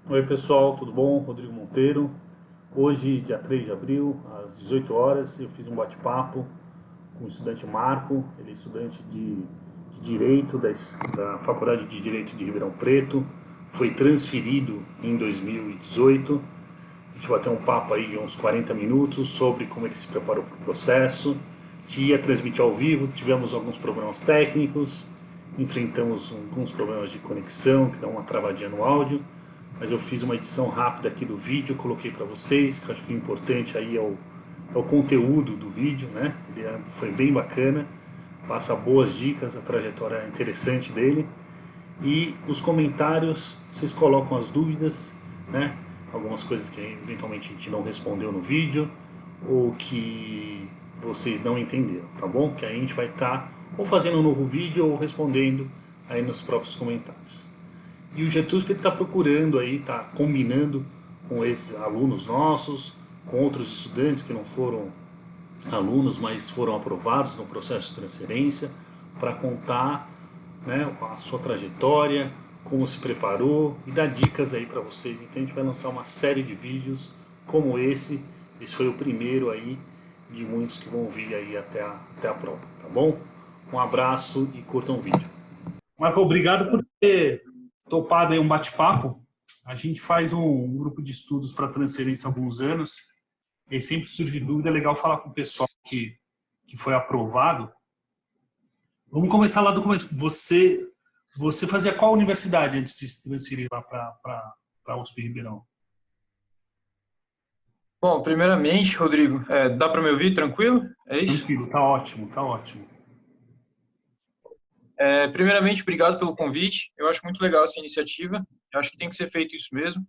Oi pessoal, tudo bom? Rodrigo Monteiro. Hoje, dia 3 de abril, às 18 horas, eu fiz um bate-papo com o estudante Marco, ele é estudante de Direito da Faculdade de Direito de Ribeirão Preto, foi transferido em 2018. A gente bateu um papo aí de uns 40 minutos sobre como ele se preparou para o processo. A gente ia transmitir ao vivo, tivemos alguns problemas técnicos, enfrentamos alguns problemas de conexão, que dá uma travadinha no áudio, mas eu fiz uma edição rápida aqui do vídeo, coloquei para vocês, que eu acho que o importante aí é o conteúdo do vídeo, né? Foi bem bacana, passa boas dicas, a trajetória é interessante dele. E os comentários, vocês colocam as dúvidas, né? Algumas coisas que eventualmente a gente não respondeu no vídeo, ou que vocês não entenderam, tá bom? Que aí a gente vai estar ou fazendo um novo vídeo ou respondendo aí nos próprios comentários. E o GTUSP está procurando aí, está combinando com esses alunos nossos, com outros estudantes que não foram alunos, mas foram aprovados no processo de transferência, para contar, né, a sua trajetória, como se preparou e dar dicas aí para vocês. Então a gente vai lançar uma série de vídeos como esse. Esse foi o primeiro aí de muitos que vão vir aí até a prova, tá bom? Um abraço e curtam o vídeo. Marco, obrigado por ter topado aí um bate-papo. A gente faz um grupo de estudos para transferência há alguns anos e sempre surge dúvida, é legal falar com o pessoal que foi aprovado. Vamos começar lá do começo. Você fazia qual universidade antes de se transferir lá para a USP Ribeirão? Bom, primeiramente, Rodrigo, dá para me ouvir tranquilo? É isso? Tranquilo, tá ótimo, tá ótimo. Primeiramente, obrigado pelo convite. Eu acho muito legal essa iniciativa. Eu acho que tem que ser feito isso mesmo.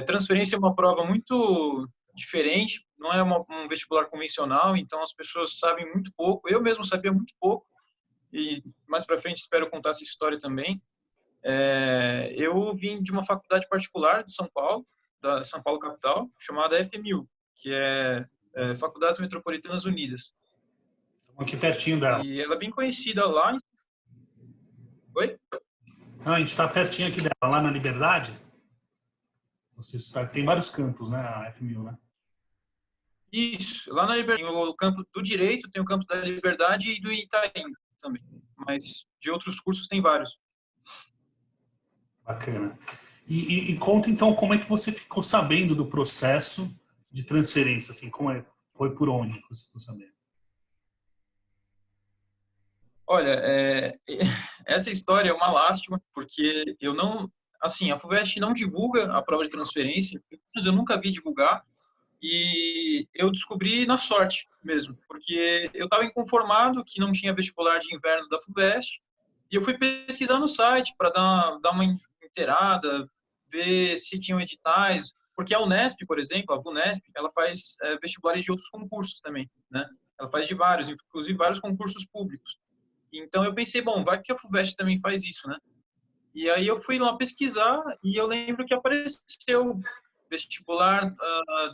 Transferência é uma prova muito diferente, não é um vestibular convencional, então as pessoas sabem muito pouco. Eu mesmo sabia muito pouco e mais para frente espero contar essa história também. Eu vim de uma faculdade particular de São Paulo, da São Paulo capital, chamada FMU, que é Faculdades Metropolitanas Unidas. Estamos aqui pertinho dela. E ela é bem conhecida lá. Oi? Não, a gente está pertinho aqui dela, lá na Liberdade. Tem vários campos, né, a FMU, né? Isso, lá na Liberdade, tem o campo do Direito, tem o campo da Liberdade e do Itaim também. Mas de outros cursos tem vários. Bacana. E conta então como é que você ficou sabendo do processo de transferência, assim, foi por onde que você ficou sabendo? Olha, essa história é uma lástima, porque eu não, assim, a FUVEST não divulga a prova de transferência, eu nunca vi divulgar, e eu descobri na sorte mesmo, porque eu estava inconformado que não tinha vestibular de inverno da FUVEST, e eu fui pesquisar no site para dar uma inteirada, ver se tinham editais, porque a Unesp, por exemplo, a Vunesp, ela faz vestibulares de outros concursos também, né? Ela faz de vários, inclusive vários concursos públicos. Então eu pensei, bom, vai que a FUVEST também faz isso, né? E aí eu fui lá pesquisar e eu lembro que apareceu vestibular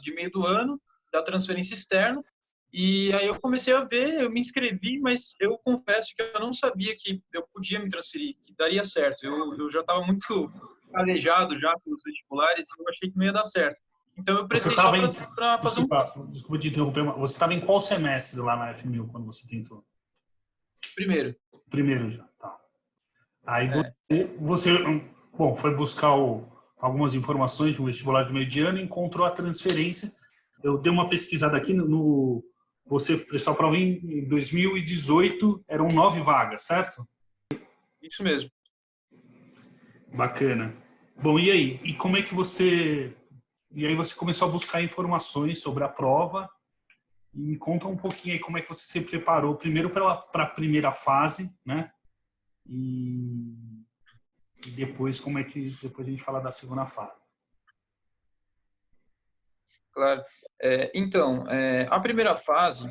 de meio do ano, da transferência externa, e aí eu comecei a ver, eu me inscrevi, mas eu confesso que eu não sabia que eu podia me transferir, que daria certo. Eu já estava muito calejado já pelos vestibulares e eu achei que não ia dar certo. Então eu Você prestei só estava em. para fazer um Desculpa te interromper, mas você estava em qual semestre lá na FMU quando você tentou? primeiro. Primeiro já, tá. Aí É, você bom, foi buscar algumas informações de um vestibular de mediano e encontrou a transferência. Eu dei uma pesquisada aqui você prestou a prova em 2018, eram 9 vagas, certo? isso mesmo. Bacana. Bom, e aí? E como é que você. E aí você começou a buscar informações sobre a prova e me conta um pouquinho aí como é que você se preparou primeiro para a primeira fase, né? E depois como é que depois a gente fala da segunda fase. Claro. A primeira fase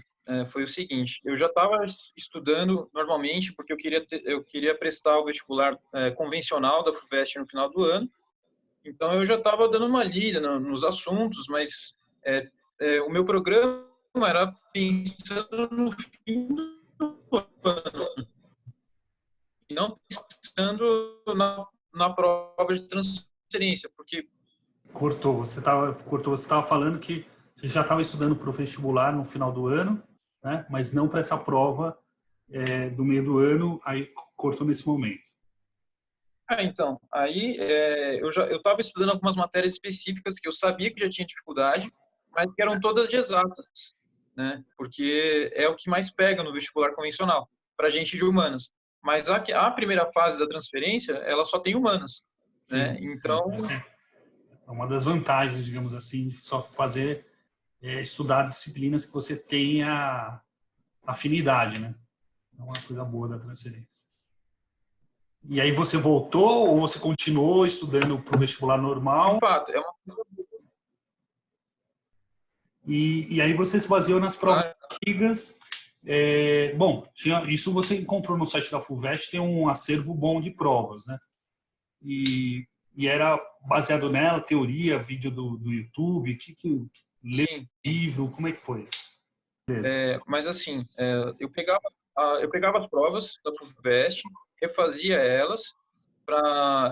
foi o seguinte: eu já estava estudando normalmente, porque eu queria prestar o vestibular convencional da FUVEST no final do ano. Então, eu já estava dando uma lida nos assuntos, mas o meu programa era pensando no fim do ano, e não pensando na prova de transferência, porque Cortou, você estava falando que você já estava estudando para o vestibular no final do ano, né? Mas não para essa prova do meio do ano, aí cortou nesse momento. Então, aí eu estava estudando algumas matérias específicas que eu sabia que já tinha dificuldade, mas que eram todas de exatas, né? Porque é o que mais pega no vestibular convencional, para gente de humanas. Mas a primeira fase da transferência, ela só tem humanas, né? Sim, Então, essa é uma das vantagens, digamos assim, de só fazer, estudar disciplinas que você tenha afinidade, né? É uma coisa boa da transferência. E aí você voltou ou você continuou estudando para o vestibular de normal? fato, é uma E aí você se baseou nas provas coisa. antigas. Bom, isso você encontrou no site da FUVEST, tem um acervo bom de provas, né? E era baseado nela, teoria, vídeo do YouTube, leu Sim, livro, como é que foi? Beleza. mas assim, eu pegava as provas da FUVEST, refazia elas,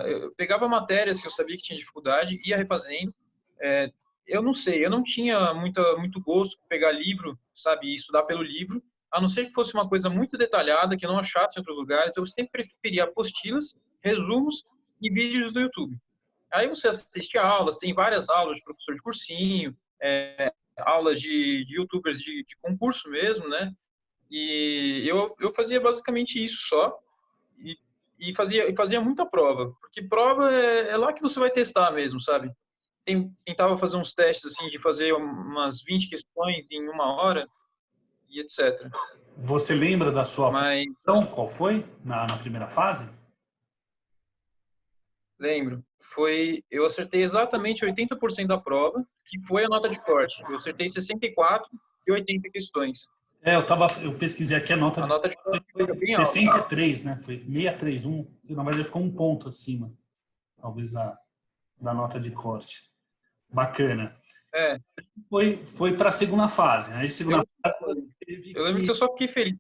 eu pegava matérias que eu sabia que tinha dificuldade, ia refazendo. É, eu não sei, eu não tinha muito gosto por pegar livro, sabe, e estudar pelo livro, a não ser que fosse uma coisa muito detalhada, que eu não achasse em outros lugares. Eu sempre preferia apostilas, resumos e vídeos do YouTube. Aí você assiste a aulas, tem várias aulas de professor de cursinho, aulas de YouTubers de concurso mesmo, né? E eu fazia basicamente isso só e, e fazia muita prova, porque prova é lá que você vai testar mesmo, sabe? Tentava fazer uns testes assim de fazer umas 20 questões em uma hora e etc. Você lembra da sua Mas pontuação? Qual foi na primeira fase? lembro, eu acertei exatamente 80% da prova, que foi a nota de corte. Eu acertei 64 e 80 questões. Eu pesquisei aqui a nota A de nota de corte foi bem alta. 63, né? Foi 631. Na verdade, ficou um ponto acima, talvez, da nota de corte. Bacana. É, Foi para a segunda fase. Aí, segunda eu, fase, você teve eu lembro que que. eu só fiquei feliz.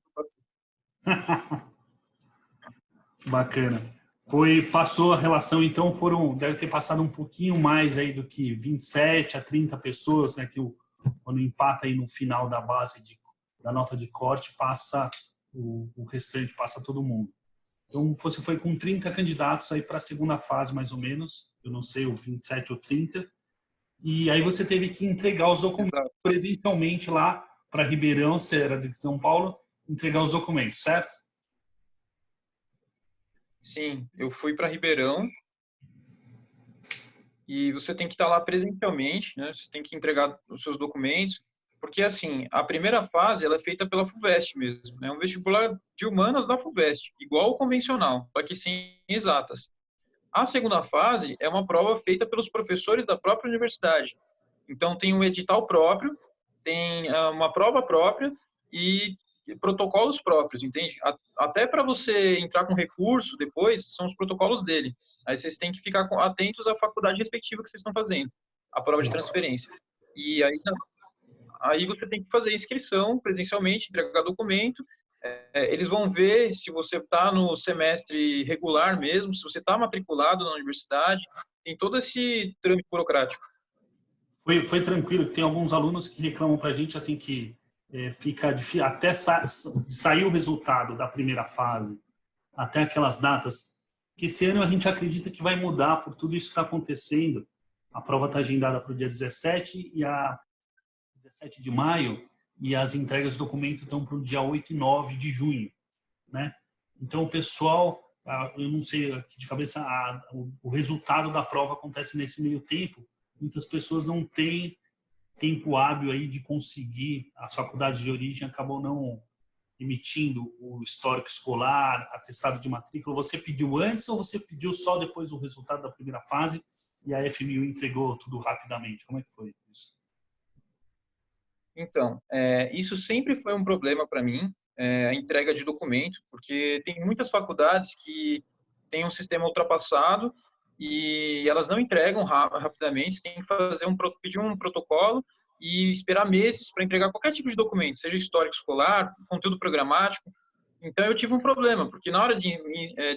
Bacana. Passou a relação, então, deve ter passado um pouquinho mais aí do que 27 a 30 pessoas, né? Quando empata aí no final da base da nota de corte, passa o restante, passa todo mundo. Então, você foi com 30 candidatos aí para a segunda fase, mais ou menos. Eu não sei, o 27 ou 30. E aí você teve que entregar os documentos Exato. presencialmente lá para Ribeirão, você era de São Paulo, entregar os documentos, certo? Sim, eu fui para Ribeirão e você tem que estar lá presencialmente, né? Você tem que entregar os seus documentos, porque assim, a primeira fase ela é feita pela FUVEST mesmo, né? Um vestibular de humanas da FUVEST, igual o convencional, só que sem exatas. A segunda fase é uma prova feita pelos professores da própria universidade. Então tem um edital próprio, tem uma prova própria e protocolos próprios, entende? Até para você entrar com recurso depois, são os protocolos dele. Aí vocês têm que ficar atentos à faculdade respectiva que vocês estão fazendo, a prova de transferência. E aí você tem que fazer inscrição presencialmente, entregar documento. Eles vão ver se você está no semestre regular mesmo, se você está matriculado na universidade. Tem todo esse trâmite burocrático. Foi tranquilo, tem alguns alunos que reclamam para a gente assim que fica difícil, até sair o resultado da primeira fase, até aquelas datas, que esse ano a gente acredita que vai mudar por tudo isso que está acontecendo. A prova está agendada para o dia 17 e a 17 de maio, e as entregas do documento estão para o dia 8 e 9 de junho, né? Então o pessoal, eu não sei aqui de cabeça, o resultado da prova acontece nesse meio tempo. Muitas pessoas não têm tempo hábil aí de conseguir, as faculdades de origem acabam não emitindo o histórico escolar, atestado de matrícula. Você pediu antes ou você pediu só depois do resultado da primeira fase e a FMU entregou tudo rapidamente? Como é que foi isso? Então, isso sempre foi um problema para mim, a entrega de documento, porque tem muitas faculdades que têm um sistema ultrapassado e elas não entregam rapidamente. Você tem que pedir um protocolo e esperar meses para entregar qualquer tipo de documento, seja histórico escolar, conteúdo programático. Então, eu tive um problema, porque na hora de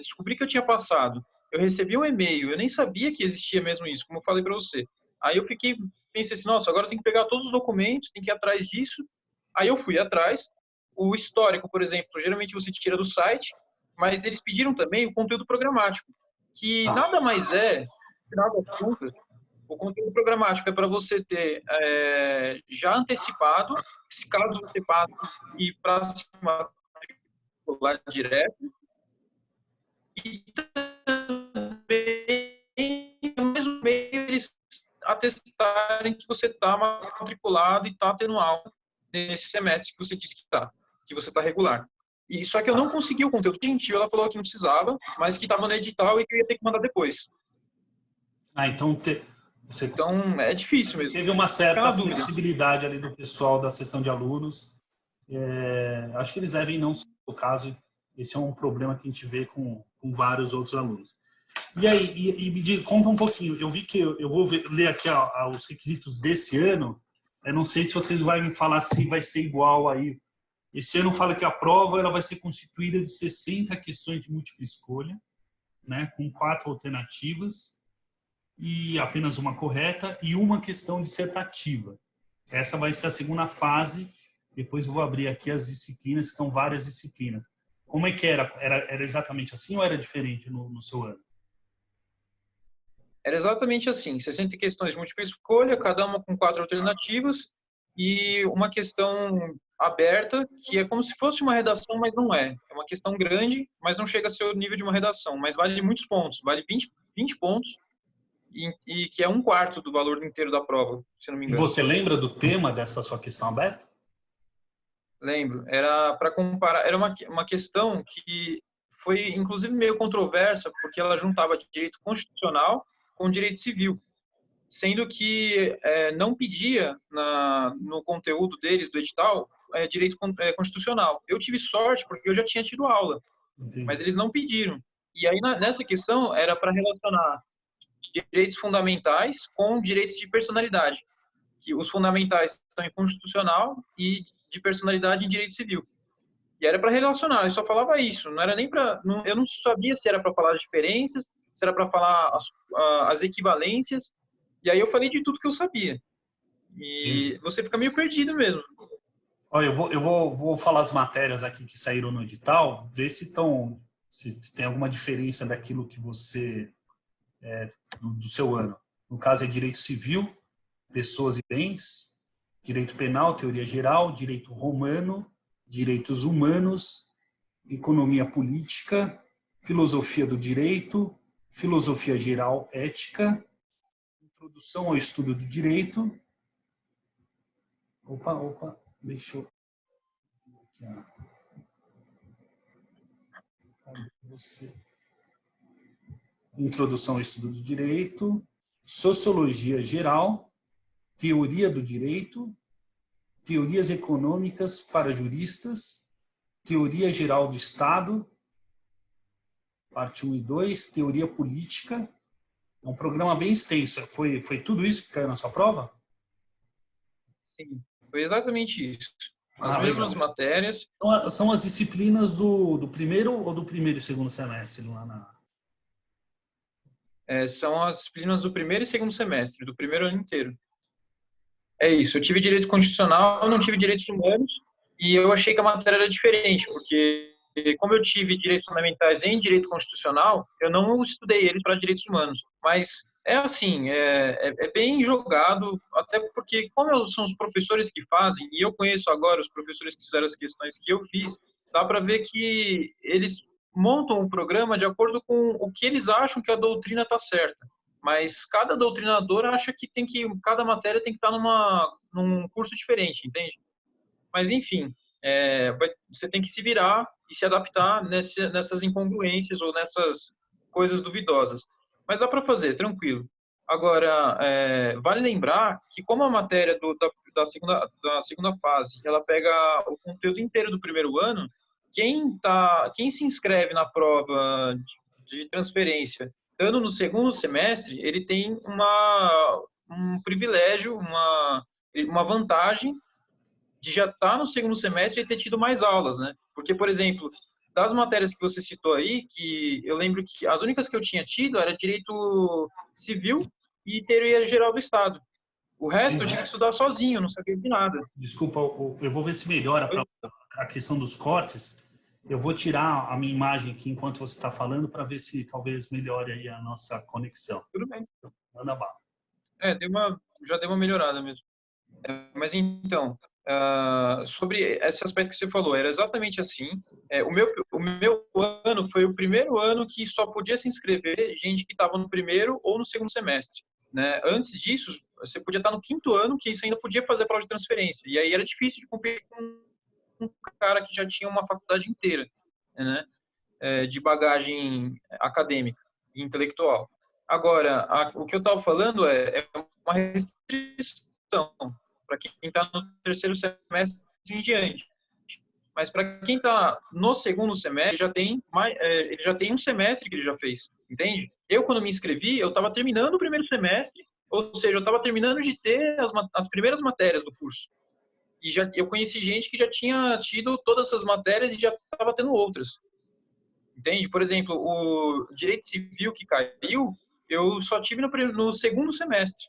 descobrir que eu tinha passado, eu recebi um e-mail, eu nem sabia que existia mesmo isso, como eu falei para você. Aí eu pensei assim, nossa, agora eu tenho que pegar todos os documentos, tem que ir atrás disso. Aí eu fui atrás. O histórico, por exemplo, geralmente você tira do site, mas eles pediram também o conteúdo programático, que Ah, nada mais é, no final das contas, o conteúdo programático é para você ter já antecipado, se caso você passe e para se matricular direto, e também, no mesmo meio, eles atestarem que você está matriculado e está tendo aula nesse semestre que você disse que você está regular. E só que eu não consegui o conteúdo gentil, ela falou que não precisava, mas que estava no edital e que eu ia ter que mandar depois. então você Então, é difícil mesmo. teve uma Fica na certa dúvida. flexibilidade ali do pessoal da seção de alunos. Acho que eles devem, não ser o caso, esse é um problema que a gente vê com vários outros alunos. E aí, conta um pouquinho, eu vi que eu vou ler aqui os requisitos desse ano, eu não sei se vocês vão me falar se vai ser igual aí. Esse ano fala que a prova ela vai ser constituída de 60 questões de múltipla escolha, né, com 4 alternativas e apenas uma correta e uma questão dissertativa. Essa vai ser a segunda fase. Depois eu vou abrir aqui as disciplinas, que são várias disciplinas. Como é que era? Era exatamente assim ou era diferente no seu ano? Era exatamente assim, 60 questões de múltipla escolha, cada uma com 4 alternativas, e uma questão aberta, que é como se fosse uma redação, mas não é. É uma questão grande, mas não chega a ser o nível de uma redação, mas vale muitos pontos, vale 20 pontos, e que é 1/4 do valor inteiro da prova, se não me E engano. você lembra do tema dessa sua questão aberta? Lembro. Era para comparar, era uma questão que foi, inclusive, meio controversa, porque ela juntava direito constitucional com direito civil, sendo que não pedia no conteúdo deles, do edital, direito constitucional. Eu tive sorte porque eu já tinha tido aula, Entendi. mas eles não pediram. E aí, nessa questão, era para relacionar direitos fundamentais com direitos de personalidade, que os fundamentais estão em constitucional e de personalidade em direito civil. E era para relacionar, eu só falava isso, não era nem para, eu não sabia se era para falar as diferenças, se era para falar as equivalências, e aí eu falei de tudo que eu sabia. Entendi. E você fica meio perdido mesmo. Olha, vou falar as matérias aqui que saíram no edital, ver se tem alguma diferença daquilo que você do seu ano. No caso é direito civil, pessoas e bens, direito penal, teoria geral, direito romano, direitos humanos, economia política, filosofia do direito, filosofia geral, ética, introdução ao estudo do direito. Opa, deixa eu. Cadê você? Introdução ao estudo do direito, sociologia geral, teoria do direito, teorias econômicas para juristas, teoria geral do Estado, parte 1 e 2, teoria política. É um programa bem extenso. Foi tudo isso que caiu na sua prova? Sim, foi exatamente isso. As Legal. mesmas matérias. São as disciplinas do primeiro ou do primeiro e segundo semestre lá na... São as disciplinas do primeiro e segundo semestre, do primeiro ano inteiro. É isso, eu tive direito constitucional, eu não tive direitos humanos, e eu achei que a matéria era diferente, porque como eu tive direitos fundamentais em direito constitucional, eu não estudei eles para direitos humanos. Mas é assim, é bem jogado, até porque como são os professores que fazem, e eu conheço agora os professores que fizeram as questões que eu fiz, dá para ver que eles montam o programa de acordo com o que eles acham que a doutrina está certa. Mas cada doutrinador acha que cada matéria tem que estar num curso diferente, entende? Mas, enfim, você tem que se virar e se adaptar nessas incongruências ou nessas coisas duvidosas. Mas dá para fazer, tranquilo. Agora, vale lembrar que como a matéria da segunda fase, ela pega o conteúdo inteiro do primeiro ano, quem se inscreve na prova de transferência, estando no segundo semestre, ele tem um privilégio, uma vantagem de já estar no segundo semestre e ter tido mais aulas, né? Porque, por exemplo, das matérias que você citou aí, que eu lembro que as únicas que eu tinha tido era direito civil e teoria geral do Estado. O resto eu tive que estudar sozinho, não sabia de nada. Desculpa, eu vou ver se melhora a questão dos cortes. Eu vou tirar a minha imagem aqui enquanto você está falando para ver se talvez melhore aí a nossa conexão. Tudo bem. Manda bala. Já deu uma melhorada mesmo. Mas então, sobre esse aspecto que você falou, era exatamente assim. O meu ano foi o primeiro ano que só podia se inscrever gente que estava no primeiro ou no segundo semestre. Né? Antes disso, você podia estar no quinto ano, que isso ainda podia fazer prova de transferência. E aí era difícil de competir com um cara que já tinha uma faculdade inteira, né? De bagagem acadêmica e intelectual. Agora, o que eu estava falando é uma restrição para quem está no terceiro semestre em diante. Mas para quem está no segundo semestre, ele já tem um semestre que ele já fez, entende? Eu, quando me inscrevi, eu estava terminando o primeiro semestre, ou seja, eu estava terminando de ter as primeiras matérias do curso. E eu conheci gente que já tinha tido todas essas matérias e já estava tendo outras. Entende? Por exemplo, o direito civil que caiu, eu só tive no segundo semestre.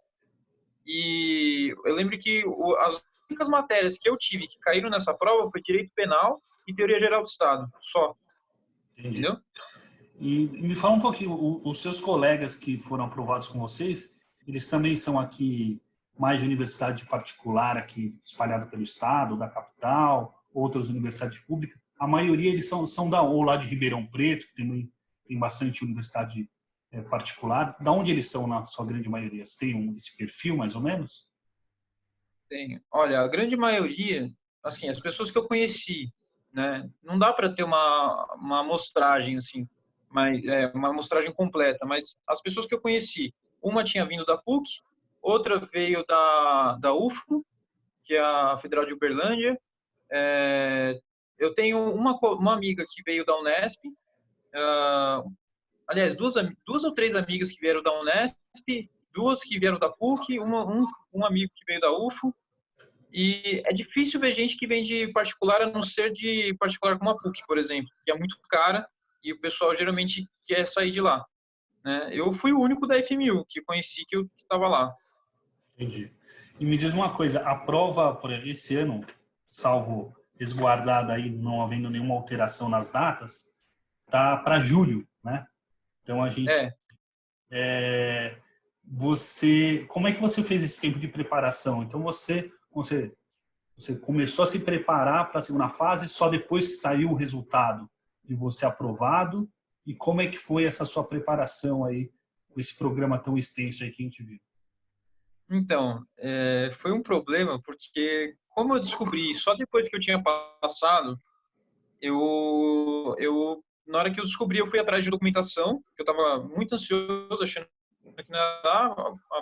E eu lembro que as únicas matérias que eu tive que caíram nessa prova foi direito penal e teoria geral do Estado, só. Entendi. Entendeu? E me fala um pouquinho, os seus colegas que foram aprovados com vocês, eles também são aqui mais de universidade particular, aqui espalhada pelo estado, da capital, outras universidades públicas. A maioria eles são ou lá de Ribeirão Preto, que tem bastante universidade particular. Da onde eles são na sua grande maioria? Você tem esse perfil, mais ou menos? Tem. Olha, a grande maioria, assim, as pessoas que eu conheci, né, não dá para ter uma amostragem, assim, uma amostragem completa, mas as pessoas que eu conheci, uma tinha vindo da PUC, outra veio da UFO, que é a Federal de Uberlândia. Eu tenho uma amiga que veio da Unesp, aliás, duas ou três amigas que vieram da Unesp, duas que vieram da PUC, um amigo que veio da UFO. E é difícil ver gente que vem de particular, a não ser de particular como a PUC, por exemplo, que é muito cara e o pessoal geralmente quer sair de lá. Né? Eu fui o único da FMU que conheci que eu estava lá. Entendi. E me diz uma coisa, a prova, por exemplo, esse ano, salvo resguardada aí, não havendo nenhuma alteração nas datas, tá para julho, né? Então a gente... como é que você fez esse tempo de preparação? Então você começou a se preparar para a segunda fase só depois que saiu o resultado de você aprovado? E como é que foi essa sua preparação aí com esse programa tão extenso aí que a gente viu? Então, foi um problema porque, como eu descobri só depois que eu tinha passado, na hora que eu descobri, eu fui atrás de documentação, que eu estava muito ansioso, achando que não ia dar,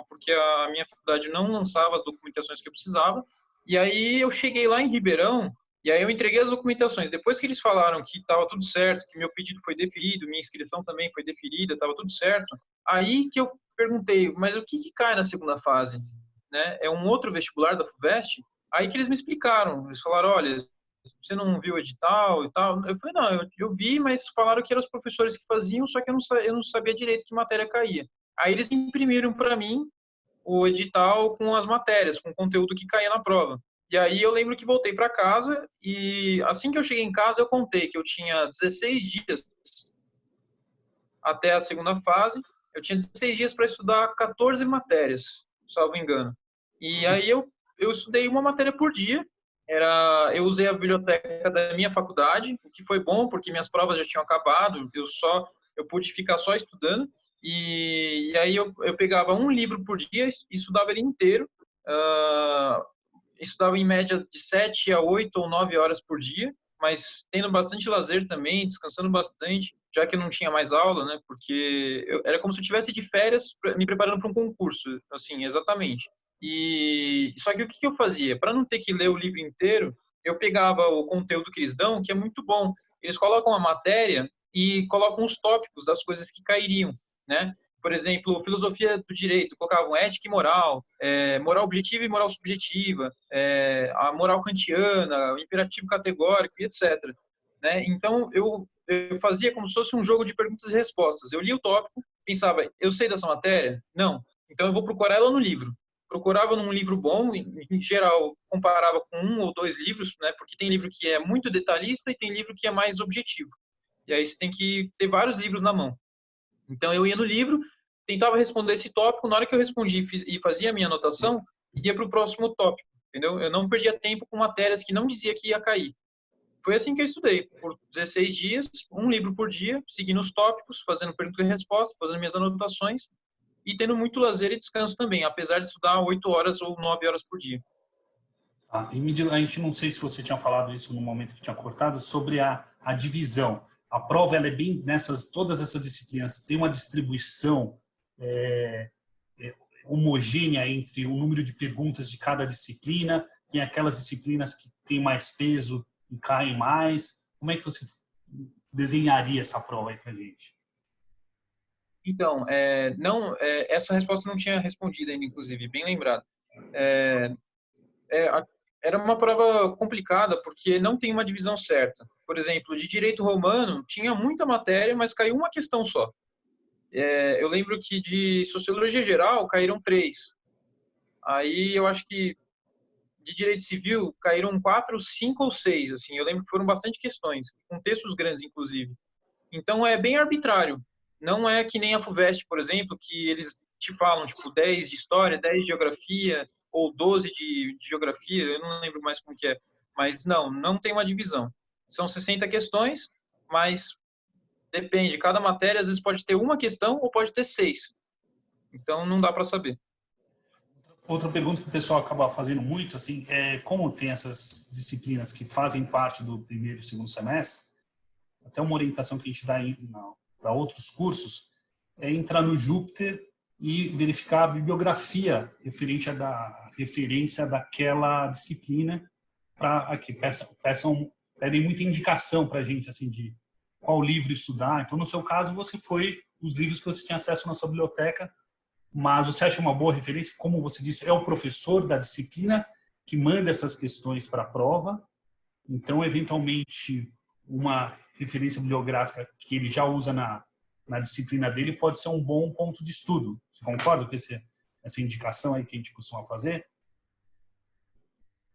porque a minha faculdade não lançava as documentações que eu precisava. E aí eu cheguei lá em Ribeirão, e aí eu entreguei as documentações. Depois que eles falaram que estava tudo certo, que meu pedido foi deferido, minha inscrição também foi deferida, estava tudo certo, aí que eu perguntei, mas o que cai na segunda fase? Né? É um outro vestibular da FUVEST? Aí que eles me explicaram. Eles falaram, olha, você não viu o edital e tal? Eu falei, não, eu vi, mas falaram que eram os professores que faziam, só que eu não sabia direito que matéria caía. Aí eles imprimiram para mim o edital com as matérias, com o conteúdo que caía na prova. E aí eu lembro que voltei para casa e assim que eu cheguei em casa eu contei que eu tinha 16 dias até a segunda fase. Eu tinha 16 dias para estudar 14 matérias, salvo engano. E aí eu estudei uma matéria por dia. Eu usei a biblioteca da minha faculdade, o que foi bom porque minhas provas já tinham acabado. Eu pude ficar só estudando. E aí eu pegava um livro por dia e estudava ele inteiro. Estudava em média de 7 a 8 ou 9 horas por dia, mas tendo bastante lazer também, descansando bastante, já que eu não tinha mais aula, né? Porque era como se eu estivesse de férias me preparando para um concurso, assim, exatamente. E só que o que eu fazia? Para não ter que ler o livro inteiro, eu pegava o conteúdo que eles dão, que é muito bom. Eles colocam a matéria e colocam os tópicos das coisas que cairiam, né? Por exemplo, filosofia do direito, colocavam ética e moral, moral objetiva e moral subjetiva, a moral kantiana, o imperativo categórico e etc. Né? Então, eu fazia como se fosse um jogo de perguntas e respostas. Eu lia o tópico, pensava, eu sei dessa matéria? Não. Então eu vou procurar ela no livro. Procurava num livro bom, em geral comparava com 1 ou 2 livros, né? Porque tem livro que é muito detalhista e tem livro que é mais objetivo. E aí você tem que ter vários livros na mão. Então eu ia no livro, tentava responder esse tópico, na hora que eu respondi e fazia a minha anotação, ia para o próximo tópico, entendeu? Eu não perdia tempo com matérias que não dizia que ia cair. Foi assim que eu estudei, por 16 dias, um livro por dia, seguindo os tópicos, fazendo pergunta e resposta, fazendo minhas anotações e tendo muito lazer e descanso também, apesar de estudar 8 horas ou 9 horas por dia. E a gente não sei se você tinha falado isso no momento que tinha cortado, sobre a divisão. A prova ela é bem todas essas disciplinas, tem uma distribuição homogênea entre o número de perguntas de cada disciplina, tem aquelas disciplinas que têm mais peso e caem mais. Como é que você desenharia essa prova aí para a gente? Então, não, essa resposta não tinha respondido ainda, inclusive, bem lembrado. Era uma prova complicada porque não tem uma divisão certa. Por exemplo, de direito romano tinha muita matéria, mas caiu uma questão só. Eu lembro que de sociologia geral caíram 3. Aí eu acho que de direito civil caíram 4, 5 ou 6. Assim, eu lembro que foram bastante questões, com textos grandes, inclusive. Então é bem arbitrário. Não é que nem a FUVEST, por exemplo, que eles te falam, tipo, 10 de história, 10 de geografia, ou 12 de geografia, eu não lembro mais como que é. Mas não tem uma divisão. São 60 questões, mas depende. Cada matéria, às vezes, pode ter uma questão ou pode ter 6. Então, não dá para saber. Outra pergunta que o pessoal acaba fazendo muito, assim, é como tem essas disciplinas que fazem parte do primeiro e segundo semestre, até uma orientação que a gente dá para outros cursos, é entrar no Júpiter e verificar a bibliografia referente da referência daquela disciplina, para aqui pedem muita indicação para a gente, assim, de qual livro estudar. Então, no seu caso, você foi os livros que você tinha acesso na sua biblioteca, mas você acha uma boa referência? Como você disse, é o professor da disciplina que manda essas questões para a prova. Então, eventualmente, uma referência bibliográfica que ele já usa na disciplina dele pode ser um bom ponto de estudo. Você concorda com essa indicação aí que a gente costuma fazer?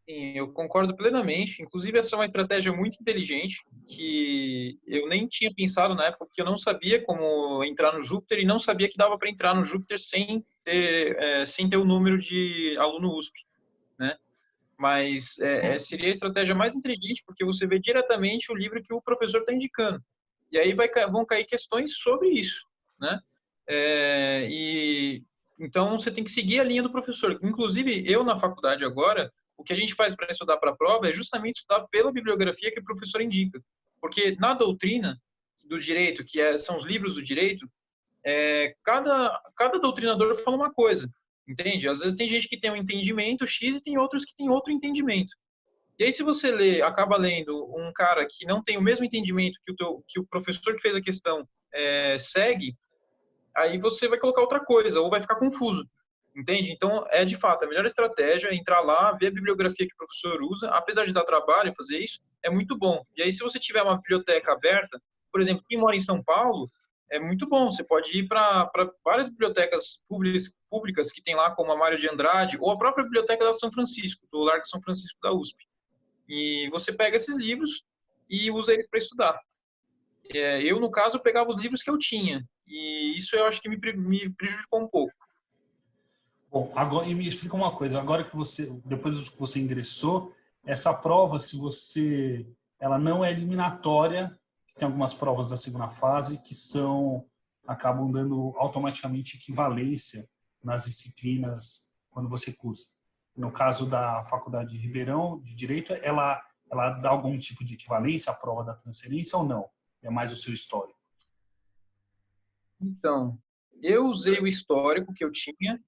Sim, eu concordo plenamente. Inclusive, essa é uma estratégia muito inteligente que eu nem tinha pensado na época, porque eu não sabia como entrar no Júpiter e não sabia que dava para entrar no Júpiter sem ter o número de aluno USP, né? Mas seria a estratégia mais inteligente, porque você vê diretamente o livro que o professor está indicando. E aí vão cair questões sobre isso, né? Então, você tem que seguir a linha do professor. Inclusive, eu na faculdade agora, o que a gente faz para estudar para a prova é justamente estudar pela bibliografia que o professor indica. Porque na doutrina do direito, são os livros do direito, cada doutrinador fala uma coisa, entende? Às vezes tem gente que tem um entendimento X e tem outros que têm outro entendimento. E aí, se você acaba lendo um cara que não tem o mesmo entendimento que o professor que fez a questão segue, aí você vai colocar outra coisa, ou vai ficar confuso, entende? Então, de fato, a melhor estratégia é entrar lá, ver a bibliografia que o professor usa, apesar de dar trabalho fazer isso, é muito bom. E aí, se você tiver uma biblioteca aberta, por exemplo, quem mora em São Paulo, é muito bom, você pode ir para várias bibliotecas públicas que tem lá, como a Mário de Andrade, ou a própria biblioteca da São Francisco, do Largo São Francisco da USP. E você pega esses livros e usa eles para estudar. Eu, no caso, pegava os livros que eu tinha, e isso eu acho que me prejudicou um pouco. Bom, agora e me explica uma coisa. Agora que depois que você ingressou, essa prova, ela não é eliminatória. Tem algumas provas da segunda fase que acabam dando automaticamente equivalência nas disciplinas quando você cursa. No caso da Faculdade de Ribeirão de Direito, ela dá algum tipo de equivalência à prova da transferência ou não? É mais o seu histórico? Então, eu usei o histórico que eu tinha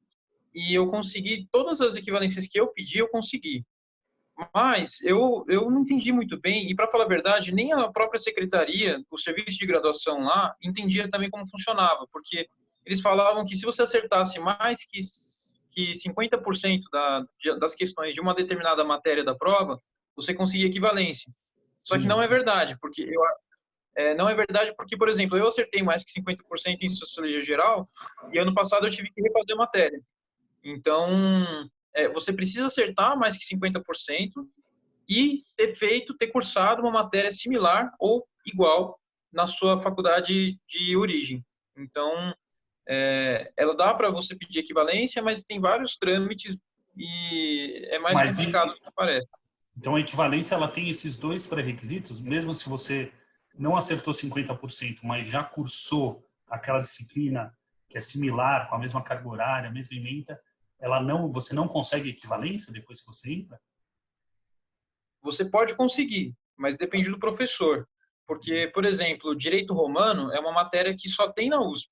e eu consegui todas as equivalências que eu pedi, eu consegui. Mas eu não entendi muito bem, e para falar a verdade, nem a própria secretaria, o serviço de graduação lá, entendia também como funcionava, porque eles falavam que se você acertasse mais que 50% das questões de uma determinada matéria da prova, você conseguia equivalência. Só que Sim. não é verdade, porque Não é verdade porque, por exemplo, eu acertei mais que 50% em Sociologia Geral e ano passado eu tive que refazer a matéria. Então, você precisa acertar mais que 50% e ter cursado uma matéria similar ou igual na sua faculdade de origem. Então, ela dá para você pedir equivalência, mas tem vários trâmites e é mais Mas complicado do que parece. então a equivalência ela tem esses dois pré-requisitos, mesmo se você não acertou 50%, mas já cursou aquela disciplina que é similar, com a mesma carga horária, a mesma ementa, você não consegue equivalência depois que você entra? Você pode conseguir, mas depende do professor. Porque, por exemplo, direito romano é uma matéria que só tem na USP.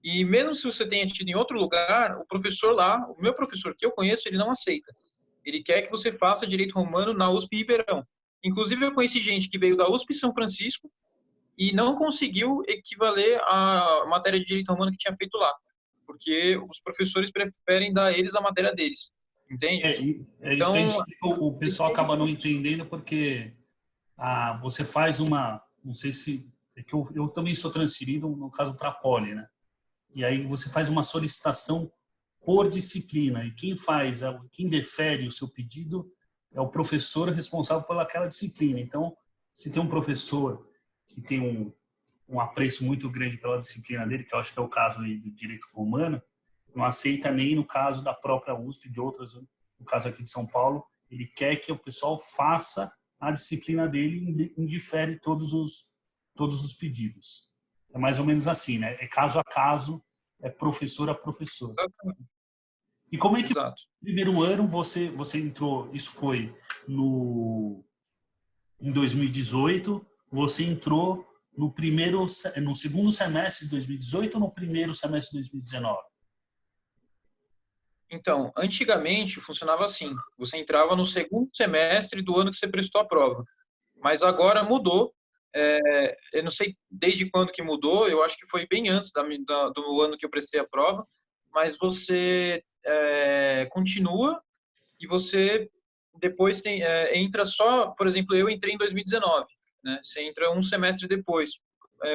E mesmo se você tenha tido em outro lugar, o professor lá, o meu professor que eu conheço, ele não aceita. Ele quer que você faça direito romano na USP Ribeirão. Inclusive, eu conheci gente que veio da USP São Francisco e não conseguiu equivaler à matéria de direito romano que tinha feito lá, porque os professores preferem dar a eles a matéria deles, entende? É isso que a Então, gente, o pessoal acaba não entendendo, porque você faz não sei se, é que eu também sou transferido, no caso, para a Poli, né? E aí você faz uma solicitação por disciplina, e quem defere o seu pedido é o professor responsável pelaquela disciplina. Então, se tem um professor que tem um apreço muito grande pela disciplina dele, que eu acho que é o caso aí do direito romano, não aceita nem no caso da própria USP, de outras, no caso aqui de São Paulo, ele quer que o pessoal faça a disciplina dele e indifere todos os pedidos. É mais ou menos assim, né? É caso a caso, é professor a professor. E como é que no exato. primeiro ano você entrou, isso foi em 2018, você entrou no segundo semestre de 2018 ou no primeiro semestre de 2019? Então, antigamente funcionava assim: você entrava no segundo semestre do ano que você prestou a prova, mas agora mudou. Eu não sei desde quando que mudou, eu acho que foi bem antes do ano que eu prestei a prova, mas você continua e você depois entra só, por exemplo, eu entrei em 2019, né? Você entra um semestre depois,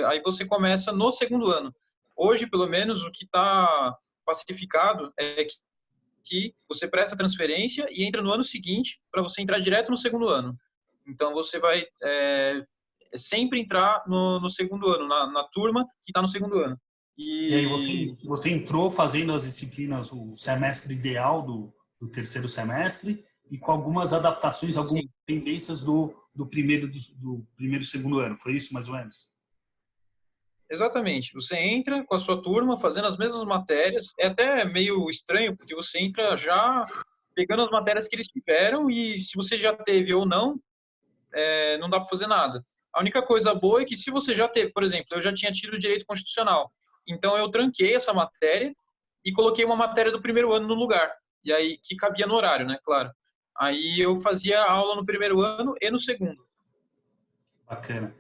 aí você começa no segundo ano. Hoje, pelo menos, o que está pacificado é que você presta transferência e entra no ano seguinte para você entrar direto no segundo ano. Então, você vai sempre entrar no segundo ano, na turma que está no segundo ano. E aí E você entrou fazendo as disciplinas, o semestre ideal do terceiro semestre e com algumas adaptações, algumas sim, tendências do primeiro e segundo ano. Foi isso, mais ou menos? exatamente. Você entra com a sua turma fazendo as mesmas matérias. É até meio estranho, porque você entra já pegando as matérias que eles tiveram e se você já teve ou não, não dá para fazer nada. A única coisa boa é que se você já teve, por exemplo, eu já tinha tido direito constitucional. Então eu tranquei essa matéria e coloquei uma matéria do primeiro ano no lugar. E aí que cabia no horário, né, claro. Aí eu fazia aula no primeiro ano e no segundo. Bacana.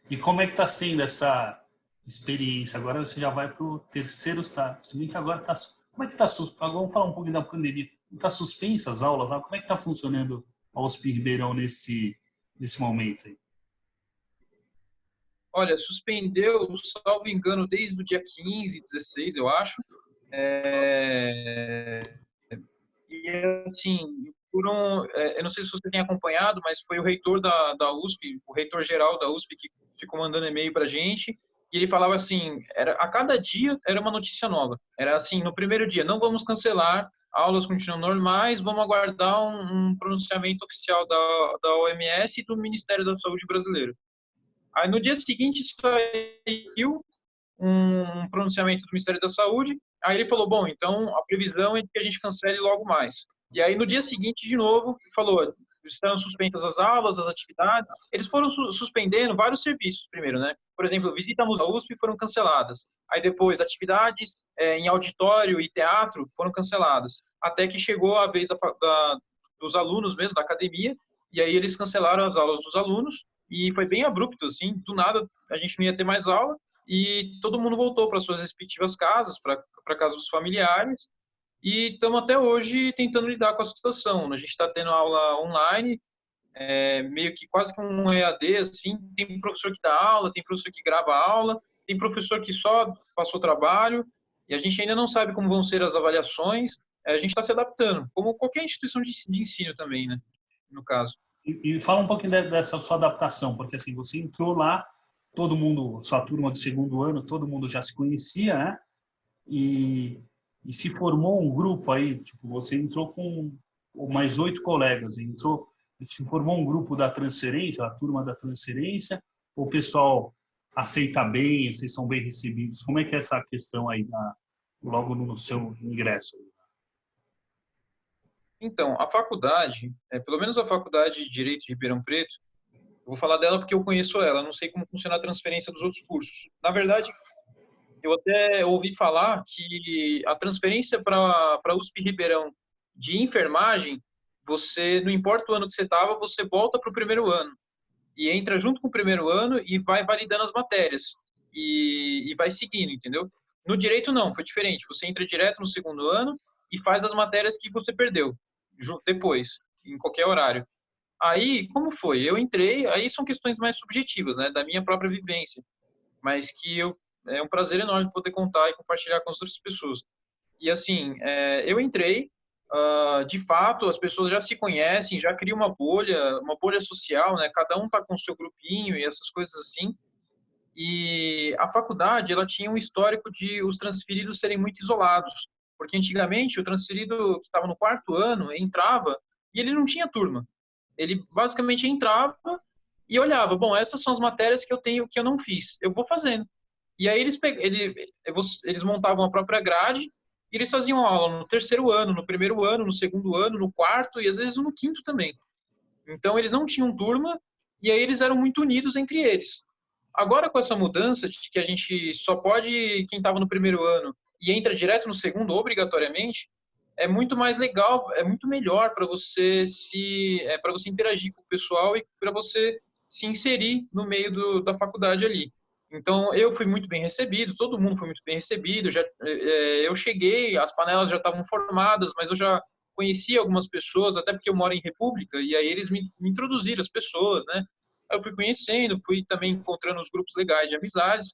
E como é que está sendo essa experiência? Agora você já vai para o terceiro estágio. Se bem que agora está. Como é que está? Agora vamos falar um pouquinho da pandemia. Está suspensa as aulas lá? Como é que está funcionando a USP Ribeirão nesse momento aí? Olha, suspendeu, salvo engano, desde o dia 15, 16, eu acho. E, assim, eu não sei se você tem acompanhado, mas foi o reitor da USP, o reitor geral da USP, que ficou mandando e-mail para a gente. E ele falava assim: a cada dia era uma notícia nova. Era assim: no primeiro dia, não vamos cancelar, aulas continuam normais, vamos aguardar um pronunciamento oficial da OMS e do Ministério da Saúde brasileiro. Aí no dia seguinte saiu um pronunciamento do Ministério da Saúde, aí ele falou, bom, então a previsão é que a gente cancele logo mais. E aí no dia seguinte, de novo, falou, estão suspensas as aulas, as atividades. Eles foram suspendendo vários serviços primeiro, né? Por exemplo, visitas à USP foram canceladas. Aí depois, atividades em auditório e teatro foram canceladas. Até que chegou a vez dos alunos mesmo, da academia, e aí eles cancelaram as aulas dos alunos, e foi bem abrupto, assim, do nada a gente não ia ter mais aula, e todo mundo voltou para suas respectivas casas, para casas dos familiares, e estamos até hoje tentando lidar com a situação. A gente está tendo aula online, meio que quase que um EAD, assim, tem professor que dá aula, tem professor que grava aula, tem professor que só passou trabalho, e a gente ainda não sabe como vão ser as avaliações, a gente está se adaptando, como qualquer instituição de ensino também, né, no caso. E fala um pouquinho dessa sua adaptação, porque assim, você entrou lá, todo mundo, sua turma de segundo ano, todo mundo já se conhecia, né? E se formou um grupo aí, tipo, você entrou com mais 8 colegas, entrou, se formou um grupo da transferência, a turma da transferência, o pessoal aceita bem, vocês são bem recebidos. Como é que é essa questão aí, logo no seu ingresso? Então, a faculdade, pelo menos a Faculdade de Direito de Ribeirão Preto, eu vou falar dela porque eu conheço ela, não sei como funciona a transferência dos outros cursos. Na verdade, eu até ouvi falar que a transferência para a USP Ribeirão de enfermagem, você, não importa o ano que você estava, você volta para o primeiro ano e entra junto com o primeiro ano e vai validando as matérias e vai seguindo, entendeu? No direito não, foi diferente. Você entra direto no segundo ano e faz as matérias que você perdeu depois, em qualquer horário. Aí, como foi? Eu entrei, aí são questões mais subjetivas, né, da minha própria vivência, mas que é um prazer enorme poder contar e compartilhar com as outras pessoas. E assim, eu entrei, de fato, as pessoas já se conhecem, já cria uma bolha social, né? Cada um tá com o seu grupinho e essas coisas assim. E a faculdade, ela tinha um histórico de os transferidos serem muito isolados, porque antigamente o transferido que estava no quarto ano entrava e ele não tinha turma. Ele basicamente entrava e olhava, bom, essas são as matérias que eu tenho que eu não fiz, eu vou fazendo. E aí eles montavam a própria grade e eles faziam aula no terceiro ano, no primeiro ano, no segundo ano, no quarto e às vezes no quinto também. Então eles não tinham turma e aí eles eram muito unidos entre eles. Agora com essa mudança de que a gente só pode quem estava no primeiro ano e entra direto no segundo obrigatoriamente, é muito mais legal, é muito melhor para você para você interagir com o pessoal e para você se inserir no meio da faculdade ali. Então eu fui muito bem recebido, todo mundo foi muito bem recebido. Eu cheguei, as panelas já estavam formadas, mas eu já conhecia algumas pessoas, até porque eu moro em República e aí eles me introduziram as pessoas, né? Aí eu fui conhecendo, fui também encontrando os grupos legais de amizades.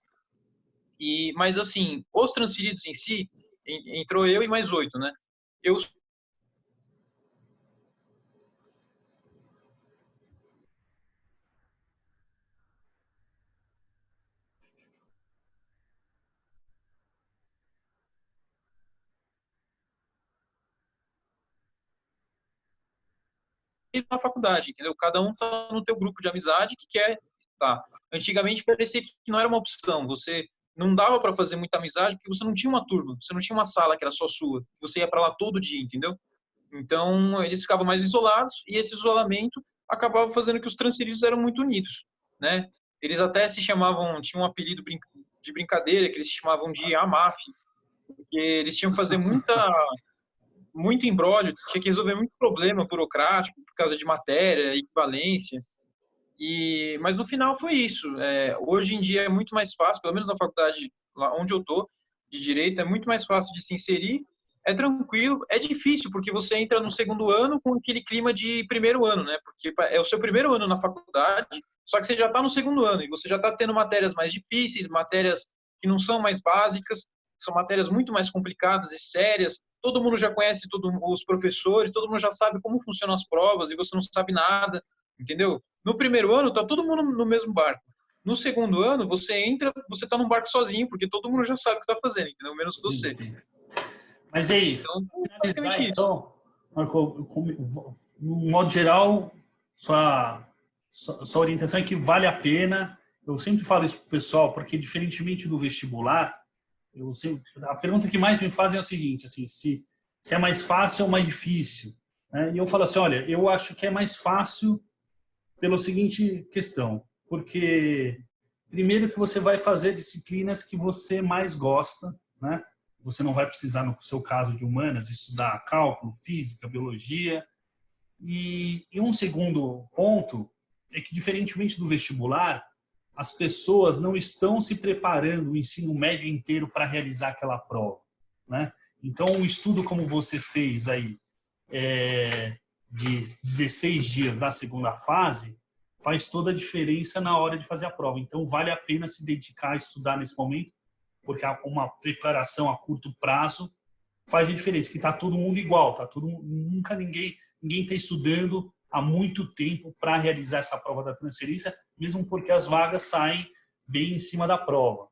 Mas assim, os transferidos em si, entrou eu e mais 8, né? Eu na faculdade, entendeu? Cada um tá no teu grupo de amizade que quer tá. Antigamente parecia que não era uma opção, você não dava para fazer muita amizade porque você não tinha uma turma, você não tinha uma sala que era só sua, você ia para lá todo dia, entendeu? Então eles ficavam mais isolados e esse isolamento acabava fazendo que os transferidos eram muito unidos, né? Eles até se chamavam, tinham um apelido de brincadeira que eles chamavam de AMAF, porque eles tinham que fazer muito imbróglio, tinha que resolver muito problema burocrático por causa de matéria, equivalência. Mas no final foi isso. Hoje em dia é muito mais fácil, pelo menos na faculdade lá onde eu tô, de direito, é muito mais fácil de se inserir. É tranquilo, é difícil porque você entra no segundo ano com aquele clima de primeiro ano, né? Porque é o seu primeiro ano na faculdade, só que você já está no segundo ano e você já está tendo matérias mais difíceis, matérias que não são mais básicas, são matérias muito mais complicadas e sérias. Todo mundo já conhece os professores, todo mundo já sabe como funcionam as provas e você não sabe nada, entendeu? No primeiro ano, tá todo mundo no mesmo barco. No segundo ano, você entra, você tá num barco sozinho, porque todo mundo já sabe o que tá fazendo, entendeu? Menos Sim, você. sim. Mas aí, Então, finalizar basicamente isso. então, Marco, no modo geral, sua orientação é que vale a pena. Eu sempre falo isso para o pessoal, porque diferentemente do vestibular, a pergunta que mais me fazem é o seguinte, assim, se é mais fácil ou mais difícil, né? E eu falo assim, olha, eu acho que é mais fácil pela seguinte questão, porque primeiro que você vai fazer disciplinas que você mais gosta, né? Você não vai precisar, no seu caso de humanas, estudar cálculo, física, biologia. E um segundo ponto é que, diferentemente do vestibular, as pessoas não estão se preparando o ensino médio inteiro para realizar aquela prova, né? Então, um estudo como você fez aí, de 16 dias da segunda fase faz toda a diferença na hora de fazer a prova. Então, vale a pena se dedicar a estudar nesse momento, porque uma preparação a curto prazo faz a diferença, que está todo mundo igual, ninguém está estudando há muito tempo para realizar essa prova da transferência, mesmo porque as vagas saem bem em cima da prova.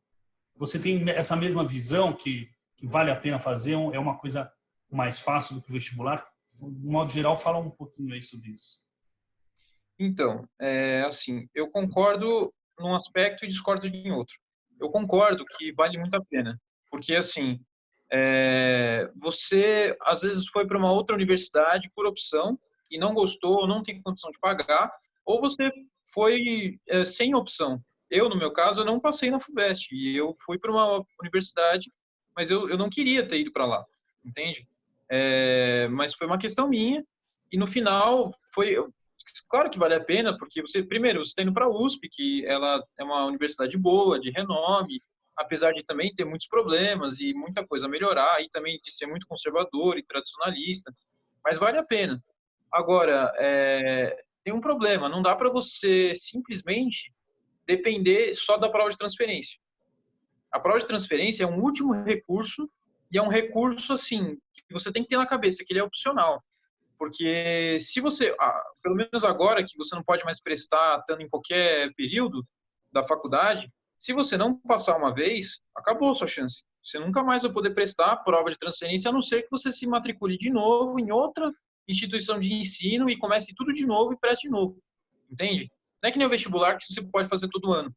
Você tem essa mesma visão que vale a pena fazer, é uma coisa mais fácil do que o vestibular? De modo geral, fala um pouquinho aí sobre isso. Então, assim, eu concordo num aspecto e discordo em outro. Eu concordo que vale muito a pena, porque, assim, você, às vezes, foi para uma outra universidade por opção e não gostou, ou não tem condição de pagar, ou você foi sem opção. Eu, no meu caso, eu não passei na FUVEST, e eu fui para uma universidade, mas eu não queria ter ido para lá, entende? Mas foi uma questão minha, e no final, claro que vale a pena, porque primeiro, você está indo para a USP, que ela é uma universidade boa, de renome, apesar de também ter muitos problemas e muita coisa a melhorar, e também de ser muito conservador e tradicionalista, mas vale a pena. Agora, tem um problema, não dá para você simplesmente depender só da prova de transferência. A prova de transferência é um último recurso, e é um recurso, assim, que você tem que ter na cabeça, que ele é opcional. Porque se você, pelo menos agora que você não pode mais prestar estando em qualquer período da faculdade, se você não passar uma vez, acabou a sua chance. Você nunca mais vai poder prestar a prova de transferência, a não ser que você se matricule de novo em outra instituição de ensino e comece tudo de novo e preste de novo. Entende? Não é que nem o vestibular que você pode fazer todo ano.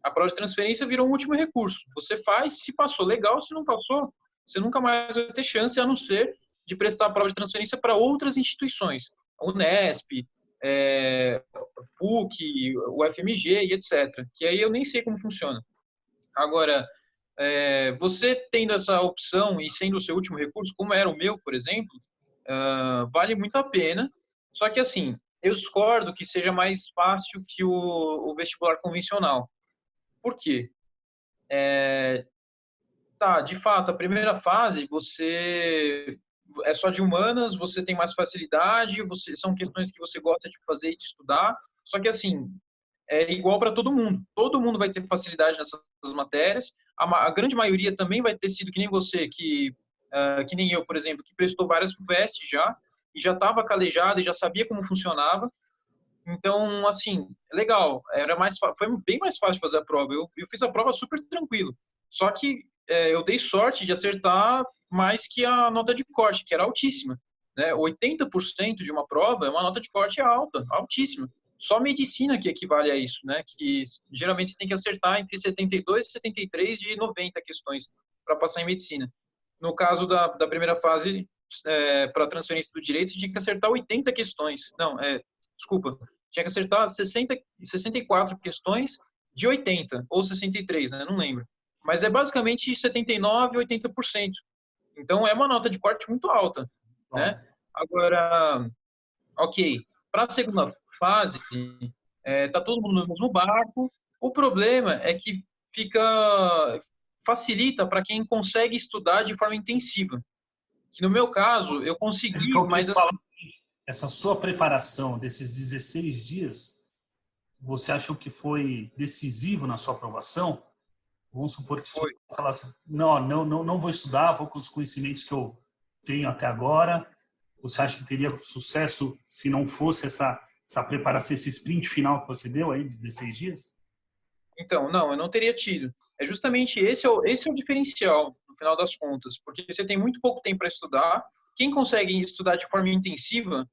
A prova de transferência virou um último recurso. Você faz, se passou, legal, se não passou, você nunca mais vai ter chance, a não ser de prestar a prova de transferência para outras instituições, Unesp, PUC, UFMG e etc. Que aí eu nem sei como funciona. Agora, você tendo essa opção e sendo o seu último recurso, como era o meu, por exemplo, vale muito a pena. Só que, assim, eu discordo que seja mais fácil que o vestibular convencional. Por quê? De fato, a primeira fase, você é só de humanas, você tem mais facilidade, são questões que você gosta de fazer e de estudar, só que, assim, é igual para todo mundo vai ter facilidade nessas matérias, a grande maioria também vai ter sido que nem você, que nem eu, por exemplo, que prestou várias FUVEST já, e já estava calejado e já sabia como funcionava. Então, assim, legal, foi bem mais fácil fazer a prova. Eu fiz a prova super tranquilo. Só que eu dei sorte de acertar mais que a nota de corte, que era altíssima. Né? 80% de uma prova é uma nota de corte alta, altíssima. Só medicina que equivale a isso, né? Que geralmente você tem que acertar entre 72 e 73 de 90 questões para passar em medicina. No caso da primeira fase, para transferência do direito, tinha que acertar 80 questões. Não, desculpa, tinha que acertar 64 questões de 80, ou 63, né? Não lembro. Mas é basicamente 79%, 80%. Então, é uma nota de corte muito alta, né? Agora, ok, para a segunda fase, tá todo mundo no mesmo barco. O problema é que facilita para quem consegue estudar de forma intensiva. Que no meu caso, eu consegui, mas assim, essa sua preparação desses 16 dias, você achou que foi decisivo na sua aprovação? Vamos supor que você falasse, não vou estudar, vou com os conhecimentos que eu tenho até agora. Você acha que teria sucesso se não fosse essa preparação, esse sprint final que você deu aí de 16 dias? Então, não, eu não teria tido. É justamente esse é o diferencial, no final das contas, porque você tem muito pouco tempo para estudar. Quem consegue estudar de forma intensiva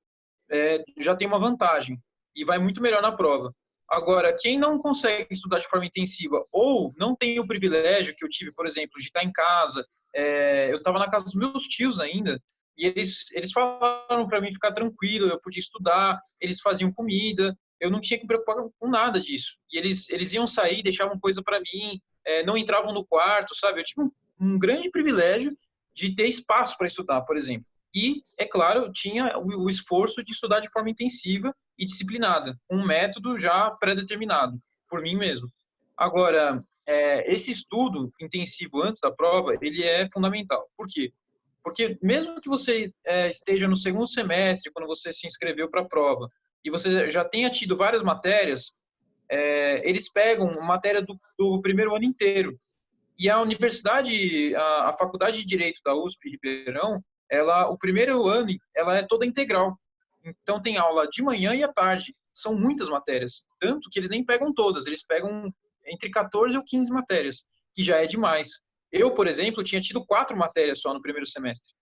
já tem uma vantagem e vai muito melhor na prova. Agora, quem não consegue estudar de forma intensiva ou não tem o privilégio que eu tive, por exemplo, de estar em casa, eu estava na casa dos meus tios ainda, e eles falaram para mim ficar tranquilo, eu podia estudar, eles faziam comida, eu não tinha que me preocupar com nada disso. E eles iam sair, deixavam coisa para mim, não entravam no quarto, sabe? Eu tive um grande privilégio de ter espaço para estudar, por exemplo. E, é claro, eu tinha o esforço de estudar de forma intensiva e disciplinada, com um método já pré-determinado, por mim mesmo. Agora, esse estudo intensivo antes da prova, ele é fundamental. Por quê? Porque mesmo que você esteja no segundo semestre, quando você se inscreveu para a prova, e você já tenha tido várias matérias, eles pegam matéria do primeiro ano inteiro. E a universidade, a Faculdade de Direito da USP Ribeirão, o primeiro ano, ela é toda integral. Então, tem aula de manhã e à tarde. São muitas matérias. Tanto que eles nem pegam todas. Eles pegam entre 14 ou 15 matérias, que já é demais. Eu, por exemplo, tinha tido 4 matérias só no primeiro semestre.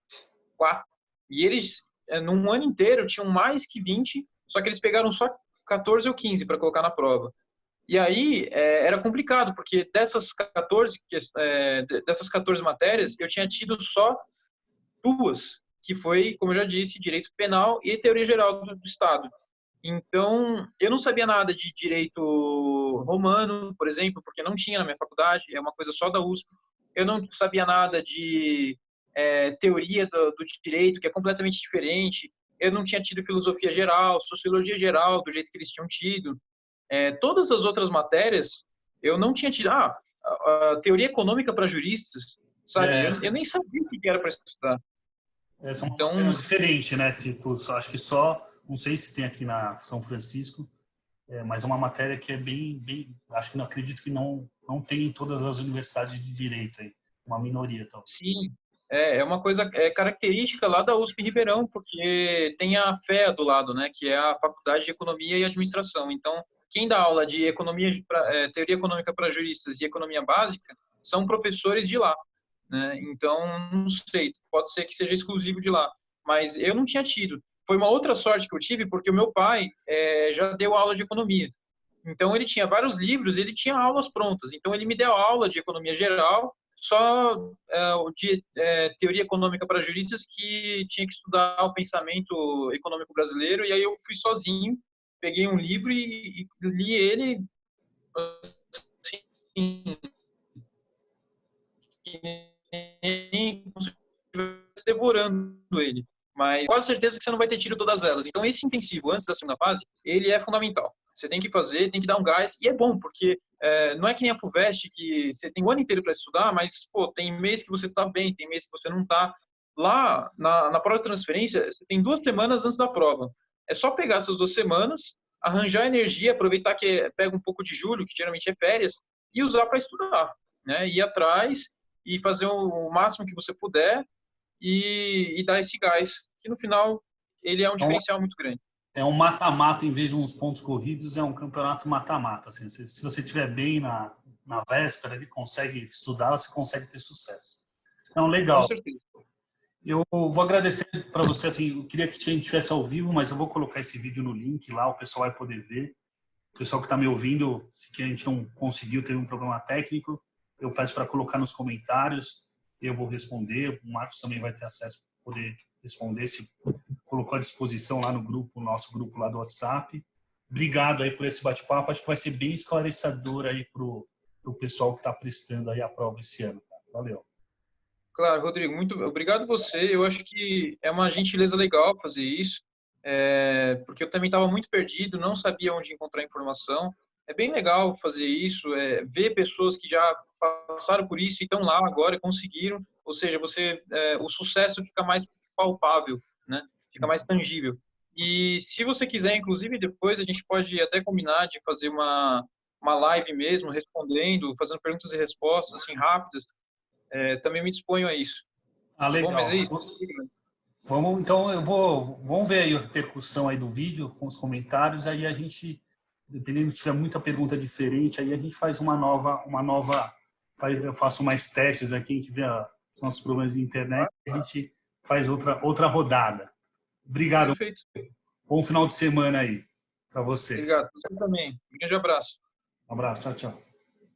4. E eles, num ano inteiro, tinham mais que 20, só que eles pegaram só 14 ou 15 para colocar na prova. E aí era complicado, porque dessas 14 matérias, eu tinha tido só 2, que foi, como eu já disse, direito penal e teoria geral do Estado. Então, eu não sabia nada de direito romano, por exemplo, porque não tinha na minha faculdade, é uma coisa só da USP. Eu não sabia nada de teoria do direito, que é completamente diferente. Eu não tinha tido filosofia geral, sociologia geral, do jeito que eles tinham tido. Todas as outras matérias, eu não tinha tido. A teoria econômica para juristas, sabe? Eu nem sabia o que era para estudar. Essa é uma Então, matéria diferente, né? Tipo, acho que só, não sei se tem aqui na São Francisco, mas é uma matéria que é bem, acho que não acredito que não tem em todas as universidades de direito aí, uma minoria, talvez. sim, é uma coisa característica lá da USP Ribeirão, porque tem a FEA do lado, né? Que é a Faculdade de Economia e Administração. Então, quem dá aula de teoria econômica para juristas e economia básica são professores de lá, né? Então, não sei, pode ser que seja exclusivo de lá, mas eu não tinha tido. Foi uma outra sorte que eu tive, porque o meu pai já deu aula de economia. Então, ele tinha vários livros, ele tinha aulas prontas. Então, ele me deu aula de economia geral, só de teoria econômica para juristas, que tinha que estudar o pensamento econômico brasileiro, e aí eu fui sozinho, peguei um livro e li ele, assim, como se estivesse devorando ele. Mas quase certeza que você não vai ter tido todas elas. Então, esse intensivo, antes da segunda fase, ele é fundamental. Você tem que fazer, tem que dar um gás, e é bom, porque não é que nem a FUVEST, que você tem o ano inteiro para estudar, mas, pô, tem mês que você está bem, tem mês que você não está. Lá, na prova de transferência, você tem 2 semanas antes da prova. É só pegar essas 2 semanas, arranjar energia, aproveitar que pega um pouco de julho, que geralmente é férias, e usar para estudar, né? Ir atrás e fazer o máximo que você puder e dar esse gás, que no final ele é um diferencial muito grande. É um mata-mata em vez de uns pontos corridos, é um campeonato mata-mata. Assim, se você estiver bem na véspera, ele consegue estudar, você consegue ter sucesso. Então, Com legal. certeza. Eu vou agradecer para você, assim, eu queria que a gente estivesse ao vivo, mas eu vou colocar esse vídeo no link lá, o pessoal vai poder ver. O pessoal que está me ouvindo, se a gente não conseguiu, teve um problema técnico, eu peço para colocar nos comentários, eu vou responder, o Marcos também vai ter acesso para poder responder, se colocou à disposição lá no grupo, nosso grupo lá do WhatsApp. Obrigado aí por esse bate-papo, acho que vai ser bem esclarecedor aí para o pessoal que está prestando aí a prova esse ano. Valeu. Claro, Rodrigo, muito obrigado a você. Eu acho que é uma gentileza legal fazer isso, porque eu também estava muito perdido, não sabia onde encontrar informação. É bem legal fazer isso, ver pessoas que já passaram por isso e estão lá agora e conseguiram. Ou seja, o sucesso fica mais palpável, né? Fica mais tangível. E se você quiser, inclusive, depois a gente pode até combinar de fazer uma live mesmo, respondendo, fazendo perguntas e respostas assim rápidas. Também me disponho a isso. Legal. Bom, mas é isso. Vamos, então vamos ver aí a repercussão aí do vídeo com os comentários, aí a gente, dependendo se tiver muita pergunta diferente, aí a gente faz uma nova, eu faço mais testes aqui, a gente vê os nossos problemas de internet, a gente faz outra rodada. Obrigado. Perfeito. Bom final de semana aí para você. Obrigado. Você também. Um grande abraço. Um abraço. Tchau, tchau.